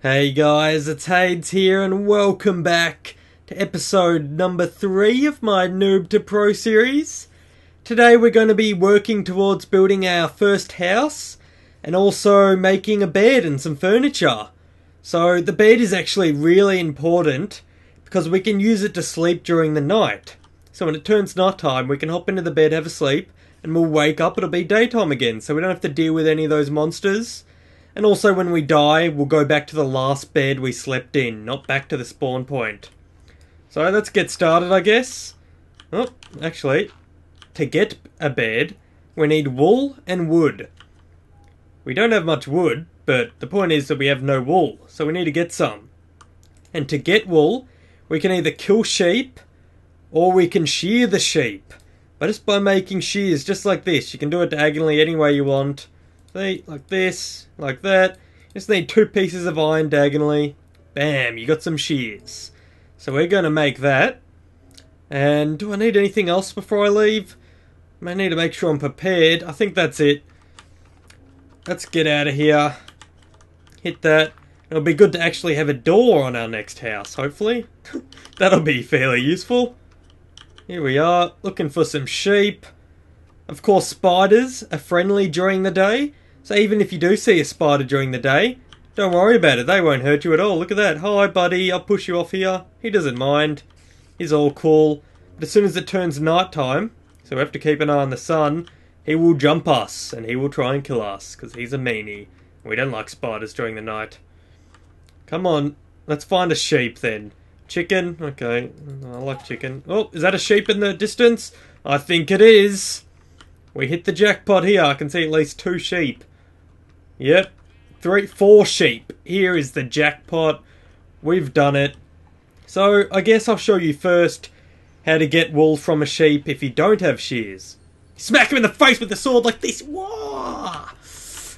Hey guys, it's Hades here and welcome back to episode number 3 of my Noob to Pro series. Today we're going to be working towards building our first house and also making a bed and some furniture. So the bed is actually really important because we can use it to sleep during the night. So when it turns night time we can hop into the bed, have a sleep, and we'll wake up, it'll be daytime again, so we don't have to deal with any of those monsters. And also when we die, we'll go back to the last bed we slept in, not back to the spawn point. So let's get started, I guess. Oh, actually, to get a bed, we need wool and wood. We don't have much wood, but the point is that we have no wool, so we need to get some. And to get wool, we can either kill sheep, or we can shear the sheep. But just by making shears just like this, you can do it diagonally any way you want. See, like this, like that. Just need 2 pieces of iron diagonally. Bam, you got some shears. So we're going to make that. And do I need anything else before I leave? I need to make sure I'm prepared. I think that's it. Let's get out of here. Hit that. It'll be good to actually have a door on our next house, hopefully. That'll be fairly useful. Here we are, looking for some sheep. Of course, spiders are friendly during the day. So even if you do see a spider during the day, don't worry about it. They won't hurt you at all. Look at that. Hi, buddy. I'll push you off here. He doesn't mind. He's all cool. But as soon as it turns night time, so we have to keep an eye on the sun, he will jump us and he will try and kill us because he's a meanie. We don't like spiders during the night. Come on. Let's find a sheep then. Chicken. Okay. I like chicken. Oh, is that a sheep in the distance? I think it is. We hit the jackpot here. I can see at least 2 sheep. Yep. 4 sheep. Here is the jackpot. We've done it. So, I guess I'll show you first how to get wool from a sheep if you don't have shears. Smack him in the face with the sword like this. Whoa!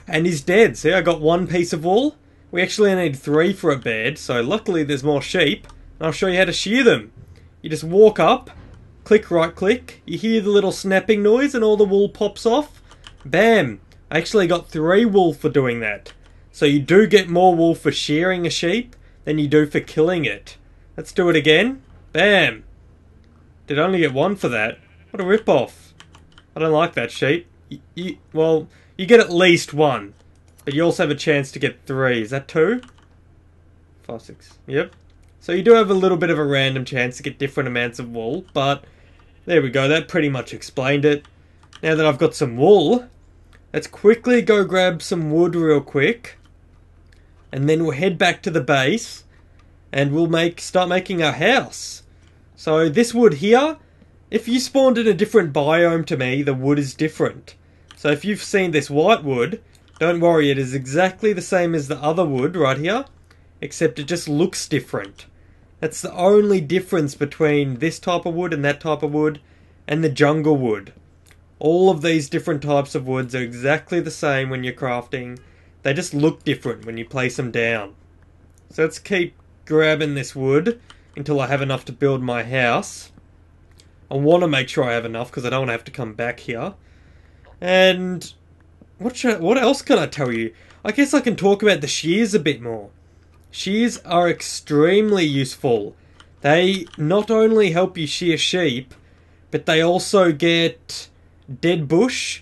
And he's dead. See, I got 1 piece of wool. We actually need 3 for a bed, so luckily there's more sheep. And I'll show you how to shear them. You just walk up. Click right click, you hear the little snapping noise and all the wool pops off. Bam! I actually got 3 wool for doing that. So you do get more wool for shearing a sheep than you do for killing it. Let's do it again. Bam! Did only get 1 for that. What a rip-off. I don't like that sheep. Well, you get at least 1. But you also have a chance to get 3. Is that 2? 5, 6. Yep. So you do have a little bit of a random chance to get different amounts of wool, but there we go, that pretty much explained it. Now that I've got some wool, let's quickly go grab some wood real quick, and then we'll head back to the base, and we'll start making our house. So this wood here, if you spawned in a different biome to me, the wood is different. So if you've seen this white wood, don't worry, it is exactly the same as the other wood right here, except it just looks different. That's the only difference between this type of wood and that type of wood and the jungle wood. All of these different types of woods are exactly the same when you're crafting. They just look different when you place them down. So let's keep grabbing this wood until I have enough to build my house. I want to make sure I have enough because I don't want to have to come back here. And what else can I tell you? I guess I can talk about the shears a bit more. Shears are extremely useful. They not only help you shear sheep, but they also get dead bush.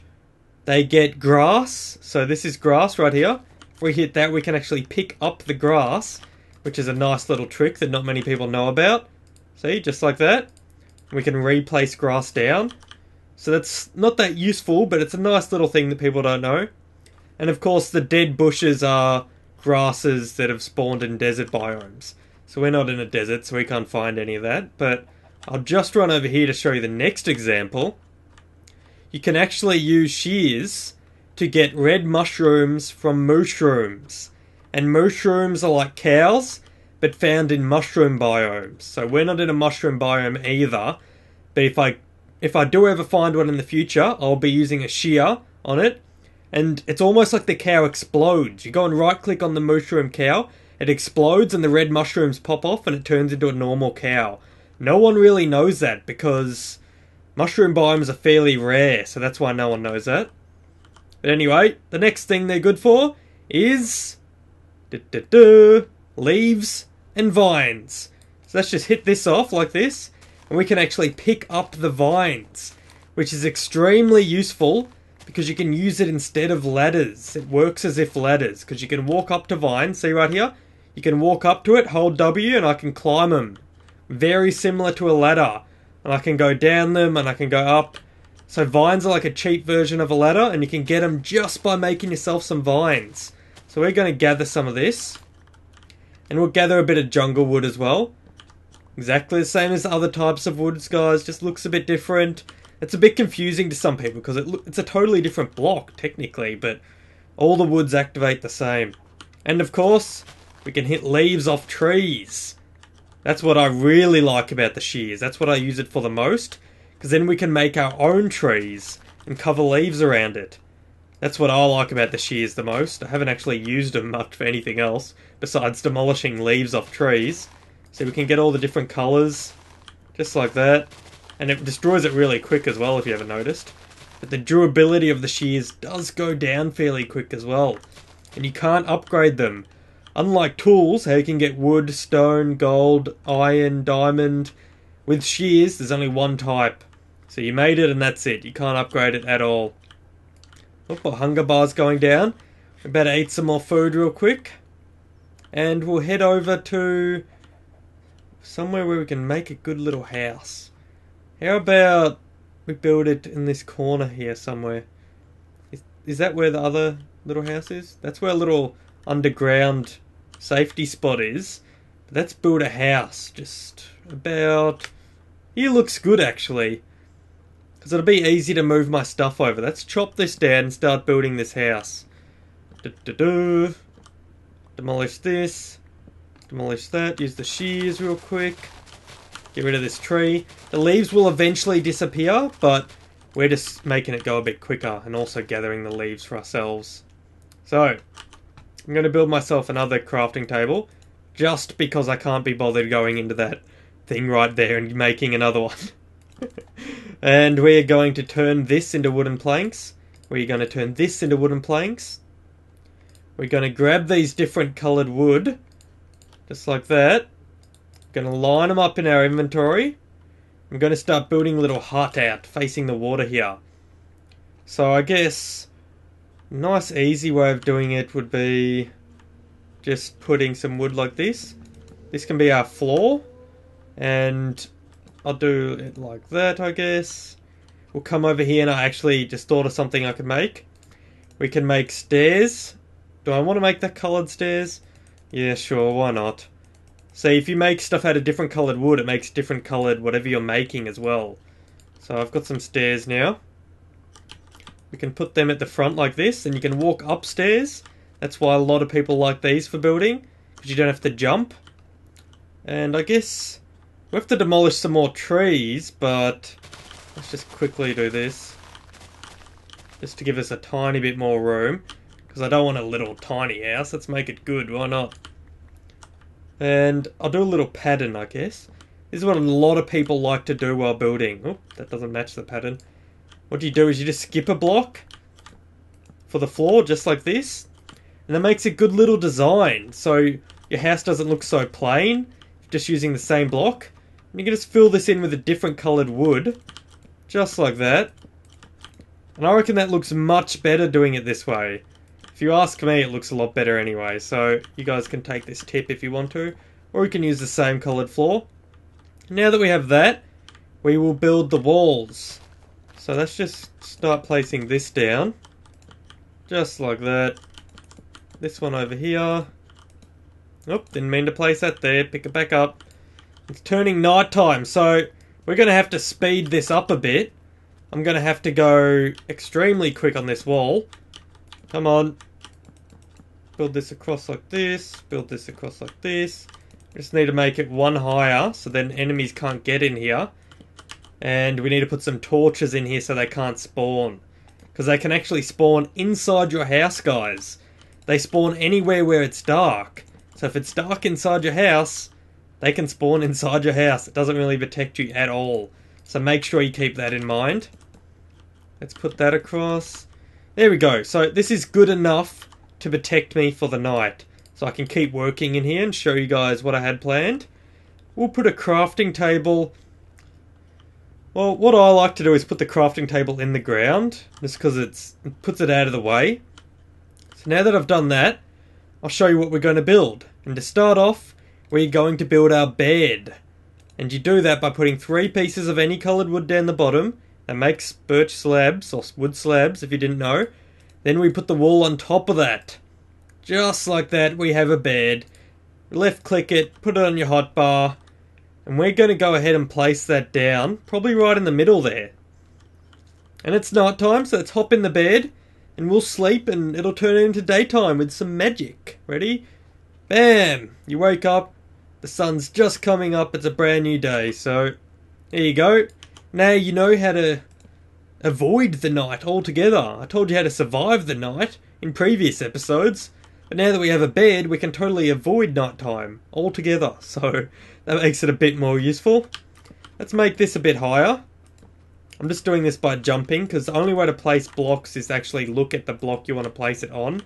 They get grass. So this is grass right here. If we hit that, we can actually pick up the grass, which is a nice little trick that not many people know about. See, just like that. We can replace grass down. So that's not that useful, but it's a nice little thing that people don't know. And of course, the dead bushes are grasses that have spawned in desert biomes. So we're not in a desert, so we can't find any of that. But I'll just run over here to show you the next example. You can actually use shears to get red mushrooms from mushrooms. And mushrooms are like cows, but found in mushroom biomes. So we're not in a mushroom biome either. But if I do ever find one in the future, I'll be using a shear on it. And it's almost like the cow explodes. You go and right click on the mushroom cow, it explodes and the red mushrooms pop off and it turns into a normal cow. No one really knows that because mushroom biomes are fairly rare, so that's why no one knows that. But anyway, the next thing they're good for is leaves, and vines. So let's just hit this off like this, and we can actually pick up the vines, which is extremely useful because you can use it instead of ladders. It works as if ladders, because you can walk up to vines, see right here? You can walk up to it, hold W, and I can climb them. Very similar to a ladder. And I can go down them, and I can go up. So vines are like a cheap version of a ladder, and you can get them just by making yourself some vines. So we're going to gather some of this. And we'll gather a bit of jungle wood as well. Exactly the same as other types of woods, guys. Just looks a bit different. It's a bit confusing to some people because it's a totally different block, technically. But all the woods activate the same. And of course, we can hit leaves off trees. That's what I really like about the shears. That's what I use it for the most. Because then we can make our own trees and cover leaves around it. That's what I like about the shears the most. I haven't actually used them much for anything else besides demolishing leaves off trees. So we can get all the different colours, just like that. And it destroys it really quick as well, if you haven't noticed. But the durability of the shears does go down fairly quick as well. And you can't upgrade them. Unlike tools, how you can get wood, stone, gold, iron, diamond. With shears, there's only one type. So you made it and that's it. You can't upgrade it at all. Oh, our hunger bar's going down. We better eat some more food real quick. And we'll head over to somewhere where we can make a good little house. How about we build it in this corner here somewhere? Is that where the other little house is? That's where a little underground safety spot is. But let's build a house just about here. Looks good actually, because it'll be easy to move my stuff over. Let's chop this down and start building this house. Demolish this, demolish that, use the shears real quick, get rid of this tree. The leaves will eventually disappear, but we're just making it go a bit quicker and also gathering the leaves for ourselves. So I'm going to build myself another crafting table, just because I can't be bothered going into that thing right there and making another one. And we're going to turn this into wooden planks. We're going to turn this into wooden planks. We're going to grab these different coloured wood, just like that. Going to line them up in our inventory. I'm going to start building a little hut out facing the water here. So I guess a nice easy way of doing it would be just putting some wood like this. This can be our floor, and I'll do it like that, I guess. We'll come over here, and I actually just thought of something I could make. We can make stairs. Do I want to make that coloured stairs? Yeah, sure, why not? See, if you make stuff out of different coloured wood, it makes different coloured whatever you're making as well. So I've got some stairs now. We can put them at the front like this, and you can walk upstairs. That's why a lot of people like these for building, because you don't have to jump. And I guess we have to demolish some more trees, but let's just quickly do this. Just to give us a tiny bit more room, because I don't want a little tiny house. Let's make it good, why not? And I'll do a little pattern, I guess. This is what a lot of people like to do while building. Oh, that doesn't match the pattern. What you do is you just skip a block for the floor, just like this. And that makes a good little design. So your house doesn't look so plain, just using the same block. And you can just fill this in with a different coloured wood, just like that. And I reckon that looks much better doing it this way. If you ask me, it looks a lot better anyway. So you guys can take this tip if you want to, or you can use the same coloured floor. Now that we have that, we will build the walls. So let's just start placing this down, just like that. This one over here. Oh, didn't mean to place that there. Pick it back up. It's turning night time, so we're going to have to speed this up a bit. I'm going to have to go extremely quick on this wall. Come on. Build this across like this. Build this across like this. Just need to make it one higher so then enemies can't get in here. And we need to put some torches in here so they can't spawn. Because they can actually spawn inside your house, guys. They spawn anywhere where it's dark. So if it's dark inside your house, they can spawn inside your house. It doesn't really protect you at all. So make sure you keep that in mind. Let's put that across. There we go. So this is good enough to protect me for the night. so I can keep working in here and show you guys what I had planned. We'll put a crafting table. Well, what I like to do is put the crafting table in the ground, just because it puts it out of the way. So now that I've done that, I'll show you what we're going to build. And to start off, we're going to build our bed. And you do that by putting 3 pieces of any coloured wood down the bottom. That makes birch slabs, or wood slabs if you didn't know. Then we put the wool on top of that. Just like that, we have a bed. Left click it, put it on your hotbar. And we're going to go ahead and place that down, probably right in the middle there. And it's night time, so let's hop in the bed. And we'll sleep and it'll turn into daytime with some magic. Ready? Bam! You wake up, the sun's just coming up, it's a brand new day. So, there you go. Now you know how to avoid the night altogether. I told you how to survive the night in previous episodes. But now that we have a bed, we can totally avoid nighttime altogether. So, that makes it a bit more useful. Let's make this a bit higher. I'm just doing this by jumping, because the only way to place blocks is to actually look at the block you want to place it on.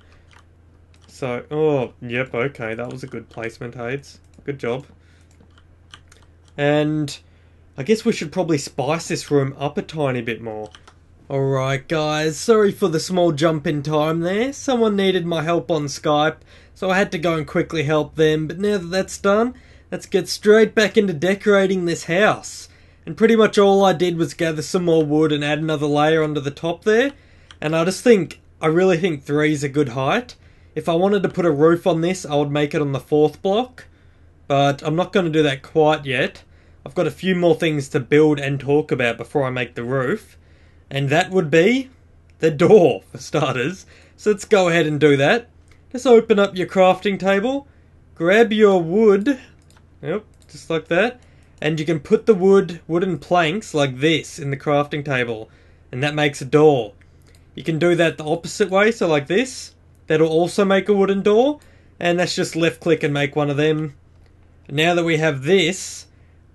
So, oh, yep, okay, that was a good placement, Hades. Good job. And I guess we should probably spice this room up a tiny bit more. Alright guys, sorry for the small jump in time there. Someone needed my help on Skype, so I had to go and quickly help them. But now that that's done, let's get straight back into decorating this house. And pretty much all I did was gather some more wood and add another layer onto the top there. And I really think 3 is a good height. If I wanted to put a roof on this, I would make it on the 4th block. But I'm not going to do that quite yet. I've got a few more things to build and talk about before I make the roof. And that would be the door, for starters. So let's go ahead and do that. Just open up your crafting table. Grab your wood. Yep, just like that. And you can put the wooden planks like this in the crafting table. And that makes a door. You can do that the opposite way, so like this. That'll also make a wooden door. And that's just left click and make one of them. Now that we have this,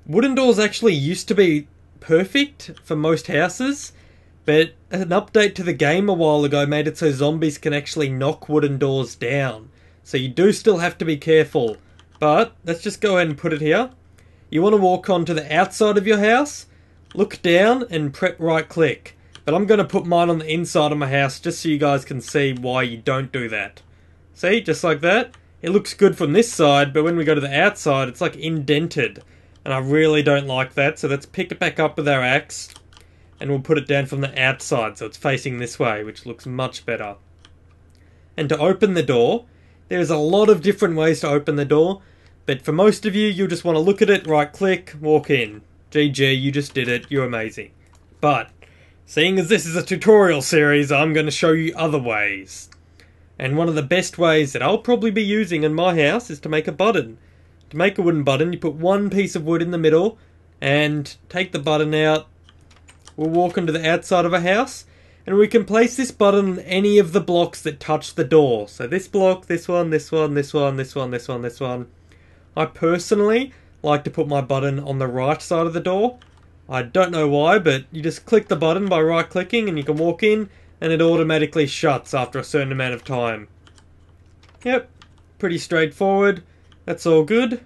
wooden doors actually used to be perfect for most houses. But an update to the game a while ago made it so zombies can actually knock wooden doors down. So you do still have to be careful. But let's just go ahead and put it here. You want to walk onto the outside of your house, look down and right click. But I'm going to put mine on the inside of my house just so you guys can see why you don't do that. See, just like that. It looks good from this side, but when we go to the outside, it's like indented. And I really don't like that, so let's pick it back up with our axe. And we'll put it down from the outside, so it's facing this way, which looks much better. And to open the door, there's a lot of different ways to open the door. But for most of you, you'll just want to look at it, right click, walk in. GG, you just did it, you're amazing. But, seeing as this is a tutorial series, I'm going to show you other ways. And one of the best ways that I'll probably be using in my house is to make a button. To make a wooden button, you put one piece of wood in the middle, and take the button out. We'll walk onto the outside of a house, and we can place this button on any of the blocks that touch the door. So this block, this one, this one, this one, this one, this one, this one. I personally like to put my button on the right side of the door. I don't know why, but you just click the button by right clicking and you can walk in and it automatically shuts after a certain amount of time. Yep, pretty straightforward. That's all good.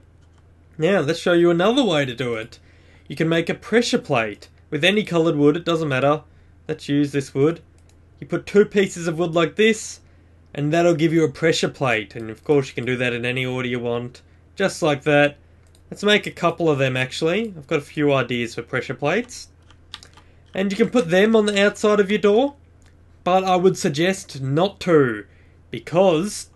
Now let's show you another way to do it. You can make a pressure plate with any coloured wood, it doesn't matter. Let's use this wood. You put 2 pieces of wood like this and that'll give you a pressure plate, and of course you can do that in any order you want. Just like that. Let's make a couple of them actually. I've got a few ideas for pressure plates. And you can put them on the outside of your door. But I would suggest not to. Because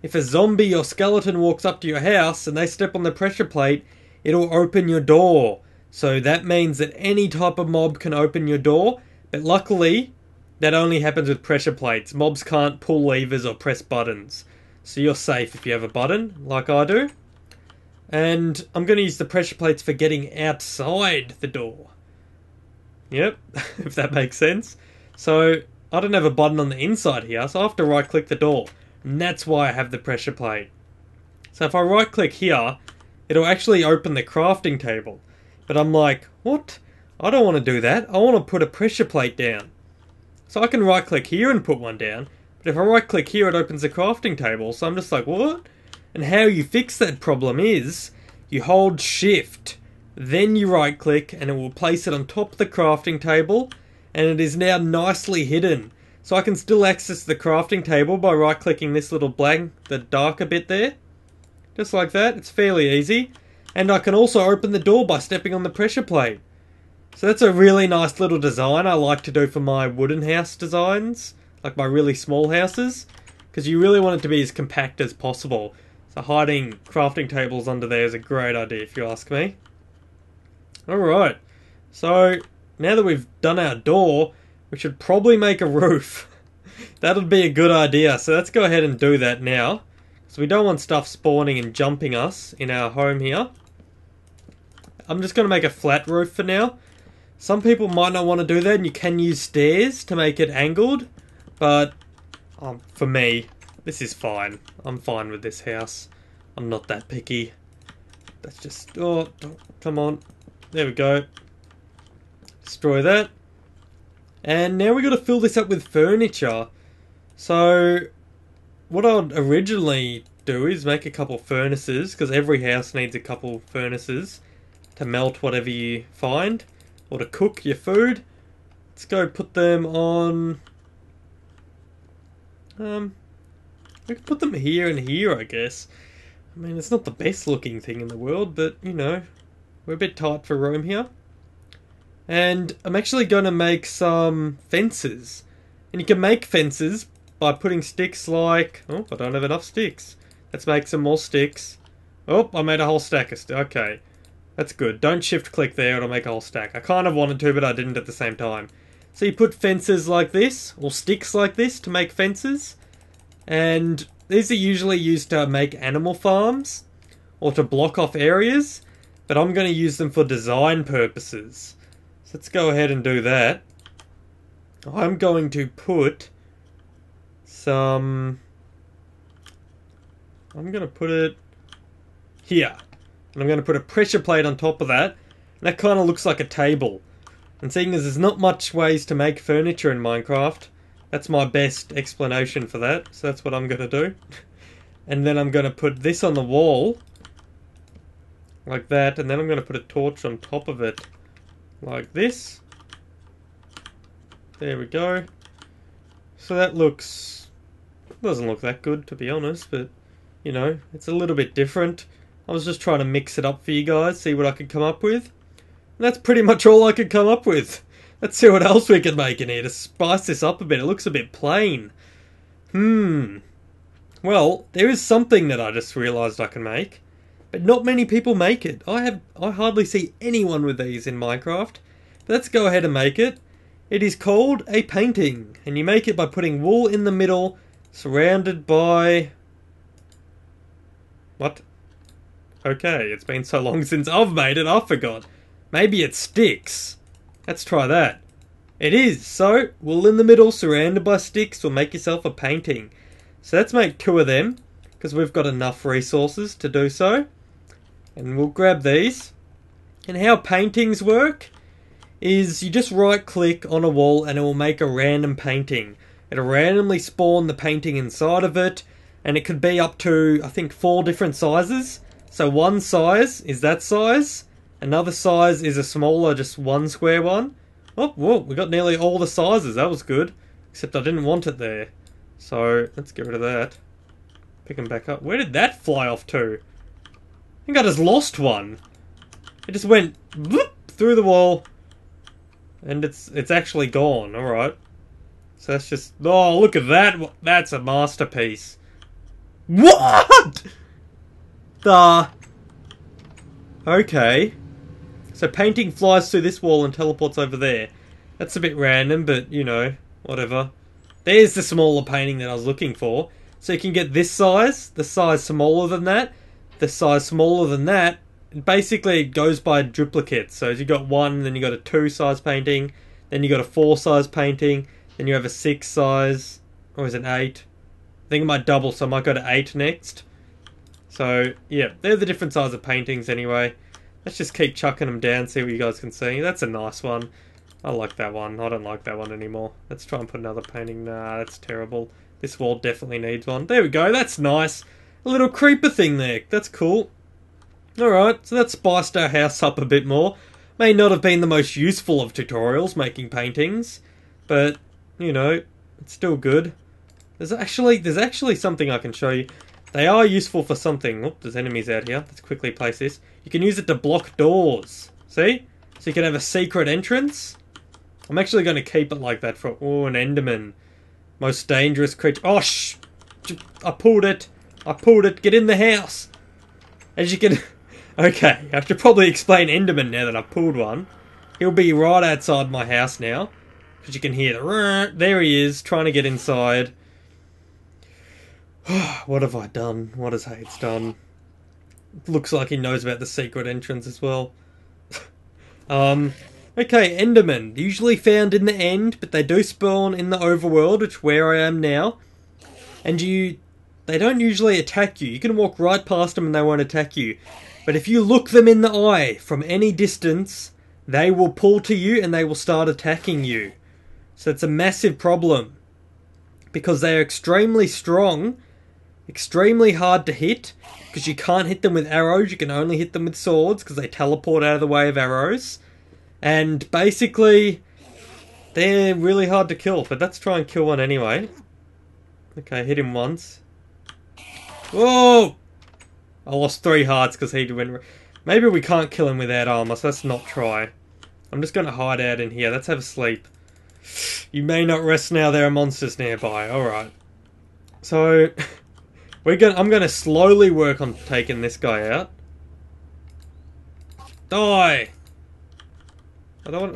if a zombie or skeleton walks up to your house and they step on the pressure plate, it'll open your door. So that means that any type of mob can open your door. But luckily, that only happens with pressure plates. Mobs can't pull levers or press buttons. So you're safe if you have a button, like I do. And I'm going to use the pressure plates for getting outside the door. Yep, if that makes sense. So, I don't have a button on the inside here, so I have to right click the door. And that's why I have the pressure plate. So if I right click here, it'll actually open the crafting table. But I'm like, what? I don't want to do that. I want to put a pressure plate down. So I can right click here and put one down. But if I right click here, it opens the crafting table. So I'm just like, what? And how you fix that problem is you hold shift, then you right click, and it will place it on top of the crafting table, and it is now nicely hidden. So I can still access the crafting table by right clicking this little blank, the darker bit there. Just like that, it's fairly easy. And I can also open the door by stepping on the pressure plate. So that's a really nice little design I like to do for my wooden house designs, like my really small houses, because you really want it to be as compact as possible. So hiding crafting tables under there is a great idea if you ask me. Alright, so now that we've done our door, we should probably make a roof. That would be a good idea, so let's go ahead and do that now. So we don't want stuff spawning and jumping us in our home here. I'm just going to make a flat roof for now. Some people might not want to do that, and you can use stairs to make it angled. But for me, this is fine. I'm fine with this house. I'm not that picky. That's just... oh, come on. There we go. Destroy that. And now we've got to fill this up with furniture. So what I'd originally do is make a couple furnaces, because every house needs a couple furnaces to melt whatever you find, or to cook your food. Let's go put them on... we can put them here and here, I guess. I mean, it's not the best looking thing in the world, but, you know, we're a bit tight for room here. And I'm actually going to make some fences. And you can make fences by putting sticks like... oh, I don't have enough sticks. Let's make some more sticks. Oh, I made a whole stack of sticks. Okay, that's good. Don't shift click there, it'll make a whole stack. I kind of wanted to, but I didn't at the same time. So you put fences like this, or sticks like this to make fences. And these are usually used to make animal farms, or to block off areas. But I'm going to use them for design purposes. So let's go ahead and do that. I'm going to put some... I'm going to put it here. And I'm going to put a pressure plate on top of that. And that kind of looks like a table. And seeing as there's not much ways to make furniture in Minecraft, that's my best explanation for that. So that's what I'm going to do. And then I'm going to put this on the wall. Like that. And then I'm going to put a torch on top of it. Like this. There we go. So that looks... doesn't look that good, to be honest, but, you know, it's a little bit different. I was just trying to mix it up for you guys, see what I could come up with. And that's pretty much all I could come up with. Let's see what else we can make in here to spice this up a bit. It looks a bit plain. Well, there is something that I just realised I can make, but not many people make it. I hardly see anyone with these in Minecraft. But let's go ahead and make it. It is called a painting, and you make it by putting wool in the middle, surrounded by... what? Okay, it's been so long since I've made it, I forgot. Maybe it's sticks. Let's try that. It is. So, wool in the middle, surrounded by sticks, will make yourself a painting. So let's make 2 of them, because we've got enough resources to do so. And we'll grab these. And how paintings work is you just right click on a wall and it will make a random painting. It'll randomly spawn the painting inside of it, and it could be up to, I think, 4 different sizes. So one size is that size, another size is a smaller, just one square one. Oh, whoa, we got nearly all the sizes, that was good. Except I didn't want it there. So, let's get rid of that. Pick them back up. Where did that fly off to? I think I just lost one. It just went whoop, through the wall. And it's actually gone, alright. So that's just... oh, look at that! That's a masterpiece. What?! Okay. So painting flies through this wall and teleports over there. That's a bit random, but, you know, whatever. There's the smaller painting that I was looking for. So you can get this size, the size smaller than that, the size smaller than that. Basically, it goes by duplicates. So you got 1, then you got a 2 size painting, then you got a 4 size painting, then you have a 6 size, or is it 8? I think it might double, so I might go to 8 next. So, yeah, they're the different size of paintings anyway. Let's just keep chucking them down, see what you guys can see. That's a nice one. I like that one. I don't like that one anymore. Let's try and put another painting. Nah, that's terrible. This wall definitely needs one. There we go, that's nice. a little creeper thing there. That's cool. Alright, so that spiced our house up a bit more. May not have been the most useful of tutorials, making paintings, but, you know, it's still good. There's actually something I can show you. They are useful for something. Oh, there's enemies out here. Let's quickly place this. You can use it to block doors. See? So you can have a secret entrance. I'm actually going to keep it like that for... Oh, an Enderman. Most dangerous creature. Oh, shh! I pulled it. I pulled it. Get in the house. As you can... Okay, I have to probably explain Enderman now that I've pulled one. He'll be right outside my house now. Because you can hear the... There he is, trying to get inside. What have I done? What has Hades done? Looks like he knows about the secret entrance as well. Okay, Endermen. Usually found in the end, but they do spawn in the overworld, which is where I am now. And they don't usually attack you. You can walk right past them and they won't attack you. But if you look them in the eye from any distance, they will pull to you and they will start attacking you. So it's a massive problem. Because they are extremely strong, extremely hard to hit, because you can't hit them with arrows, you can only hit them with swords, because they teleport out of the way of arrows. And basically, they're really hard to kill, but let's try and kill one anyway. Okay, hit him once. Whoa! I lost 3 hearts because he went... Maybe we can't kill him without armor, so let's not try. I'm just going to hide out in here. Let's have a sleep. You may not rest now, there are monsters nearby. Alright. So, I'm going to slowly work on taking this guy out. Die! I don't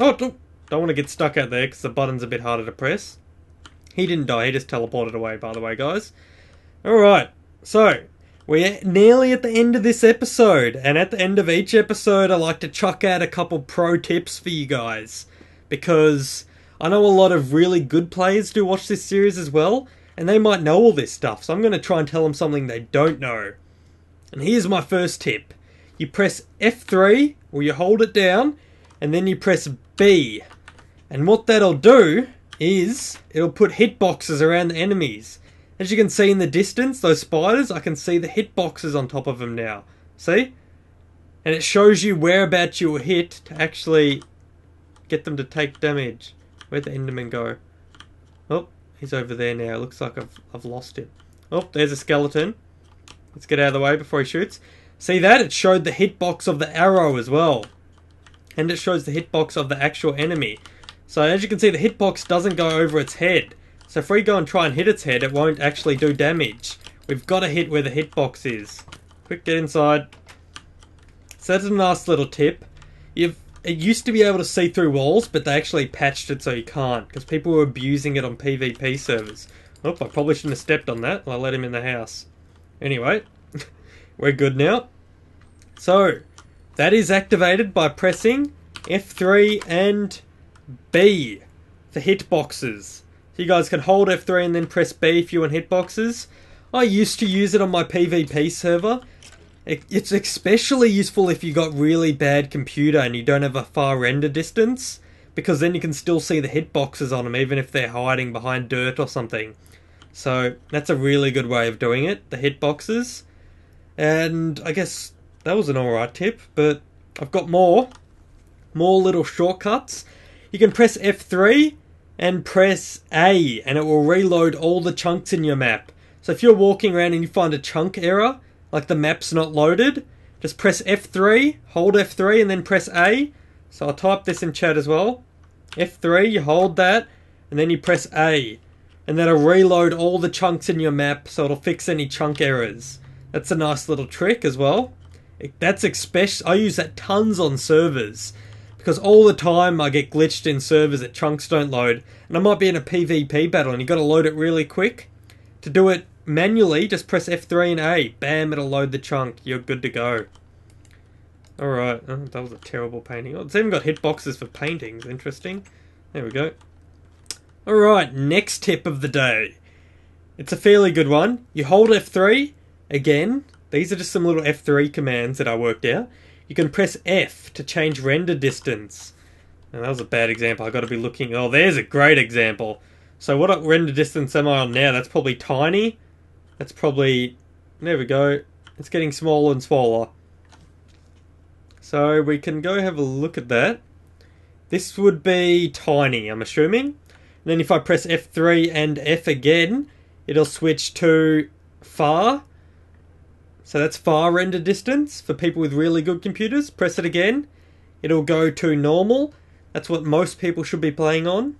want to get stuck out there because the button's a bit harder to press. He didn't die, he just teleported away, by the way, guys. Alright, so... We're nearly at the end of this episode, and at the end of each episode I like to chuck out a couple pro tips for you guys, because I know a lot of really good players do watch this series as well, and they might know all this stuff, so I'm going to try and tell them something they don't know. And here's my first tip. You press F3, or you hold it down, and then you press B. And what that'll do is, it'll put hitboxes around the enemies. As you can see in the distance, those spiders, I can see the hitboxes on top of them now. See? And it shows you whereabouts you were hit to actually get them to take damage. Where'd the Enderman go? Oh, he's over there now. Looks like I've lost him. Oh, there's a skeleton. Let's get out of the way before he shoots. See that? It showed the hitbox of the arrow as well. And it shows the hitbox of the actual enemy. So as you can see, the hitbox doesn't go over its head. So if we go and try and hit its head, it won't actually do damage. We've got to hit where the hitbox is. Quick, get inside. So that's a nice little tip. It used to be able to see through walls, but they actually patched it so you can't, because people were abusing it on PvP servers. Oh, I probably shouldn't have stepped on that. I let him in the house. Anyway, we're good now. So, that is activated by pressing F3 and B for hitboxes. You guys can hold F3 and then press B if you want hitboxes. I used to use it on my PvP server. It's especially useful if you got really bad computer and you don't have a far render distance, because then you can still see the hitboxes on them even if they're hiding behind dirt or something. So that's a really good way of doing it, the hitboxes. And I guess that was an alright tip, but I've got more little shortcuts. You can press F3 and press A, and it will reload all the chunks in your map. So if you're walking around and you find a chunk error, like the map's not loaded, just press F3, hold F3, and then press A. So I'll type this in chat as well. F3, you hold that, and then you press A. And that'll reload all the chunks in your map, so it'll fix any chunk errors. That's a nice little trick as well. That's I use that tons on servers. Because all the time I get glitched in servers that chunks don't load. And I might be in a PvP battle and you've got to load it really quick. To do it manually, just press F3 and A. Bam, it'll load the chunk. You're good to go. Alright, oh, that was a terrible painting. Oh, it's even got hitboxes for paintings. Interesting. There we go. Alright, next tip of the day. It's a fairly good one. You hold F3. Again, these are just some little F3 commands that I worked out. You can press F to change render distance. And that was a bad example. I've got to be looking... Oh, there's a great example. So what render distance am I on now? That's probably tiny. That's probably There we go. It's getting smaller and smaller. So we can go have a look at that. This would be tiny, I'm assuming. And then if I press F3 and F again, it'll switch to far. So that's far render distance for people with really good computers. Press it again. It'll go to normal. That's what most people should be playing on.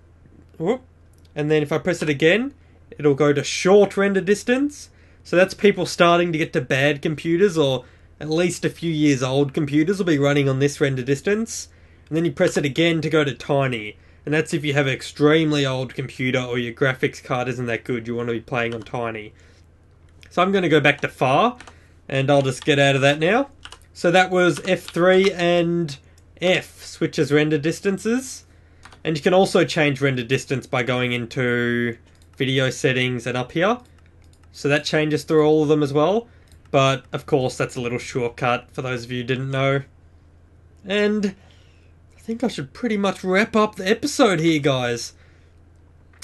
Whoop. And then if I press it again, it'll go to short render distance. So that's people starting to get to bad computers, or at least a few years old computers will be running on this render distance. And then you press it again to go to tiny. And that's if you have an extremely old computer or your graphics card isn't that good, you want to be playing on tiny. So I'm going to go back to far, and I'll just get out of that now. So that was F3 and F switches render distances. And you can also change render distance by going into video settings and up here. So that changes through all of them as well. But of course that's a little shortcut for those of you who didn't know. And I think I should pretty much wrap up the episode here, guys.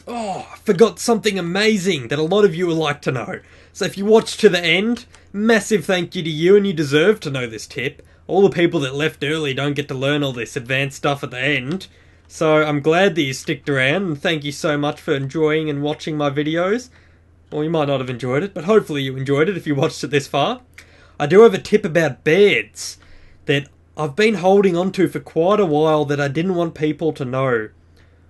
Oh, I forgot something amazing that a lot of you would like to know. So if you watched to the end, massive thank you to you, and you deserve to know this tip. All the people that left early don't get to learn all this advanced stuff at the end. So I'm glad that you sticked around, and thank you so much for enjoying and watching my videos. Well, you might not have enjoyed it, but hopefully you enjoyed it if you watched it this far. I do have a tip about beds that I've been holding on to for quite a while that I didn't want people to know.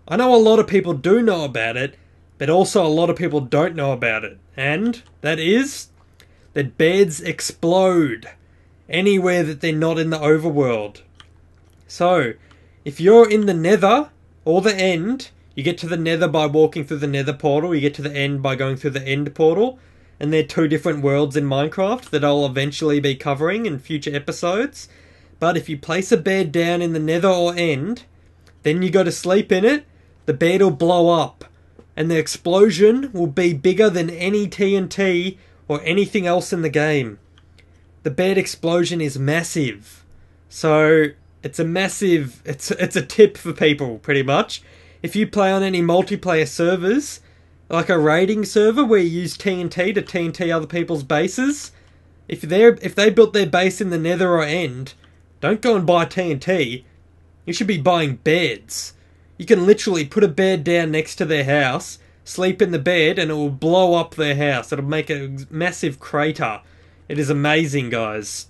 I know a lot of people do know about it, but also a lot of people don't know about it. And that is that beds explode anywhere that they're not in the overworld. So, if you're in the nether or the end, you get to the nether by walking through the nether portal, you get to the end by going through the end portal, and they're two different worlds in Minecraft that I'll eventually be covering in future episodes. But if you place a bed down in the nether or end, then you go to sleep in it, the bed will blow up, and the explosion will be bigger than any TNT or anything else in the game. The bed explosion is massive. So it's a tip for people, pretty much. If you play on any multiplayer servers, like a raiding server where you use TNT to TNT other people's bases, if they built their base in the nether or end, don't go and buy TNT. You should be buying beds. You can literally put a bed down next to their house, sleep in the bed, and it will blow up their house. It'll make a massive crater. It is amazing, guys.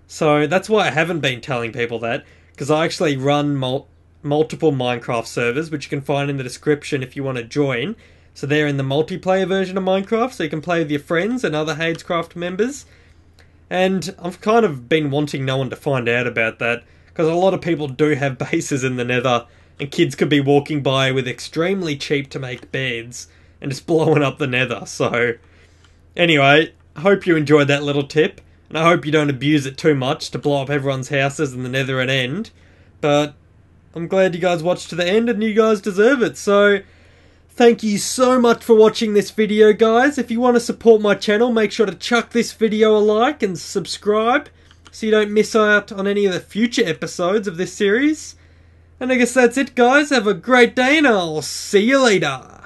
So that's why I haven't been telling people that, because I actually run multiple Minecraft servers, which you can find in the description if you want to join. So they're in the multiplayer version of Minecraft, so you can play with your friends and other Hadescraft members. And I've kind of been wanting no one to find out about that, because a lot of people do have bases in the nether, and kids could be walking by with extremely cheap to make beds and just blowing up the nether. So anyway, I hope you enjoyed that little tip, and I hope you don't abuse it too much to blow up everyone's houses in the nether and end. But I'm glad you guys watched to the end, and you guys deserve it. So thank you so much for watching this video, guys. If you want to support my channel, make sure to chuck this video a like and subscribe so you don't miss out on any of the future episodes of this series. And I guess that's it, guys. Have a great day, and I'll see you later.